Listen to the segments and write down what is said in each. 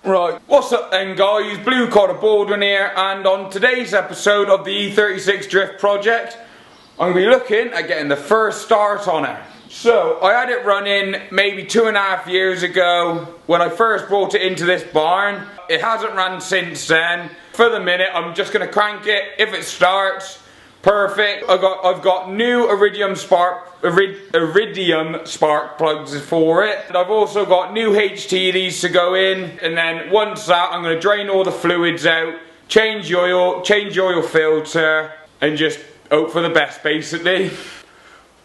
Right, what's up then guys, Blue Collar Baldwin here, and on today's episode of the E36 Drift project, I'm going to be looking at getting the first start on it. So, I had it running maybe 2.5 years ago when I first brought it into this barn. It hasn't run since then. For the minute, I'm just going to crank it. If it starts, perfect. I've got new iridium spark plugs for it. And I've also got new HT leads to go in, and then once that, I'm going to drain all the fluids out, change the oil filter, and just hope for the best basically.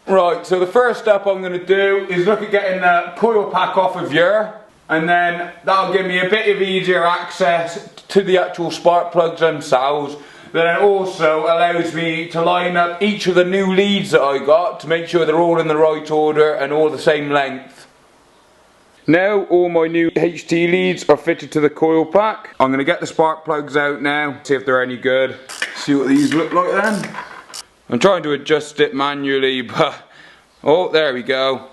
Right, so the first step I'm going to do is look at getting the coil pack off of here, and then that'll give me a bit of easier access to the actual spark plugs themselves. Then it also allows me to line up each of the new leads that I got to make sure they're all in the right order and all the same length. Now all my new HT leads are fitted to the coil pack. I'm going to get the spark plugs out now, see if they're any good. See what these look like then. I'm trying to adjust it manually, but oh, there we go.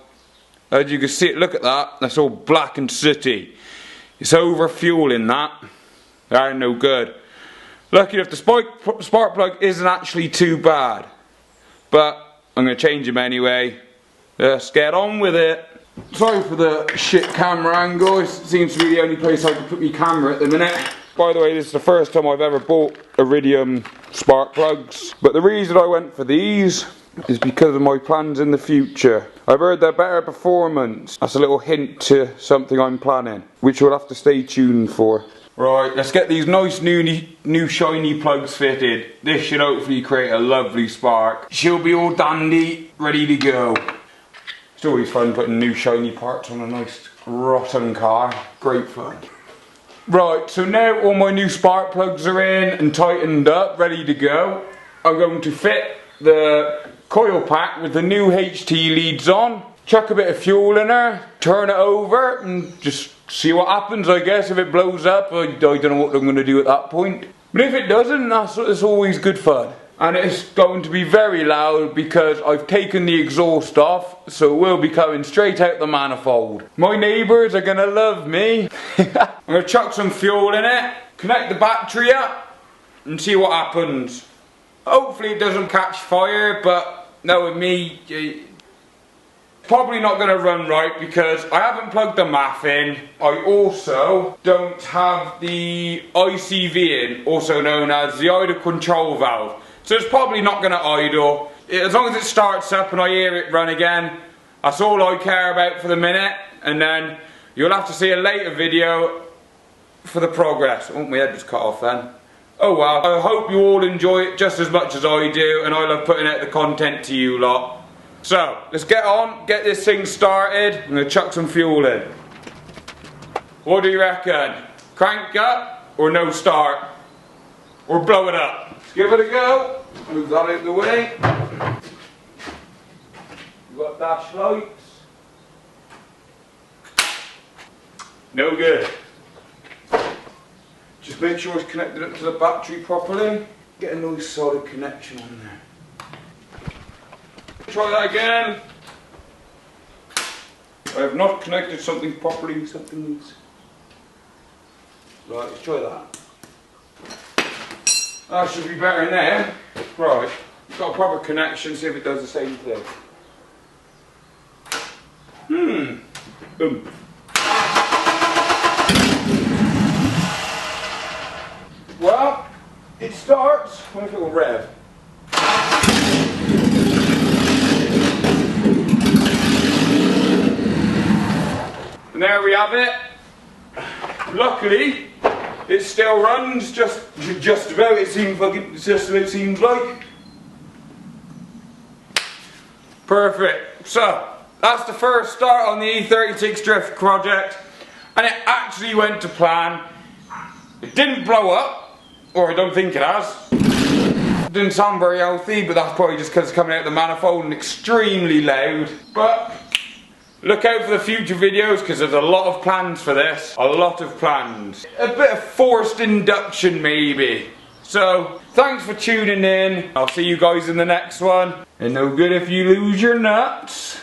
As you can see, look at that. That's all black and sooty. It's over fueling that. That ain't no good. Lucky enough, the spark plug isn't actually too bad, but I'm going to change them anyway. Let's get on with it. Sorry for the shit camera angle. It seems to be the only place I can put my camera at the minute. By the way, this is the first time I've ever bought iridium spark plugs, but the reason I went for these is because of my plans in the future. I've heard they're better performance. That's a little hint to something I'm planning, which you'll have to stay tuned for. Right, let's get these nice new shiny plugs fitted. This should hopefully create a lovely spark. She'll be all dandy, ready to go. It's always fun putting new shiny parts on a nice rotten car. Great fun. Right, so now all my new spark plugs are in and tightened up, ready to go. I'm going to fit the coil pack with the new HT leads on. Chuck a bit of fuel in her, turn it over, and just see what happens, I guess. If it blows up, I don't know what I'm going to do at that point. But if it doesn't, it's always good fun. And it's going to be very loud because I've taken the exhaust off, so it will be coming straight out the manifold. My neighbours are going to love me. I'm going to chuck some fuel in it, connect the battery up, and see what happens. Hopefully it doesn't catch fire, but knowing me, probably not going to run right because I haven't plugged the MAF in. I also don't have the ICV in, also known as the idle control valve. So it's probably not going to idle. As long as it starts up and I hear it run again, that's all I care about for the minute. And then you'll have to see a later video for the progress. Oh, my head was cut off then. Oh well, I hope you all enjoy it just as much as I do, and I love putting out the content to you lot. So, let's get on, get this thing started. I'm going to chuck some fuel in. What do you reckon? Crank up or no start? Or blow it up? Let's give it a go. Move that out of the way. We've got dash lights. No good. Just make sure it's connected up to the battery properly. Get a nice solid connection on there. Try that again. I have not connected something properly. Something's right. Let's try that. That should be better in there. Right. Got a proper connection. See if it does the same thing. Boom. Well, it starts. I wonder if it will rev. And there we have it. Luckily, it still runs just about. It seems like. Perfect. So that's the first start on the E36 Drift project, and it actually went to plan. It didn't blow up, or I don't think it has. It didn't sound very healthy, but that's probably just because it's coming out of the manifold and extremely loud. But look out for the future videos because there's a lot of plans for this. A lot of plans. A bit of forced induction maybe. So, thanks for tuning in. I'll see you guys in the next one. And no good if you lose your nuts.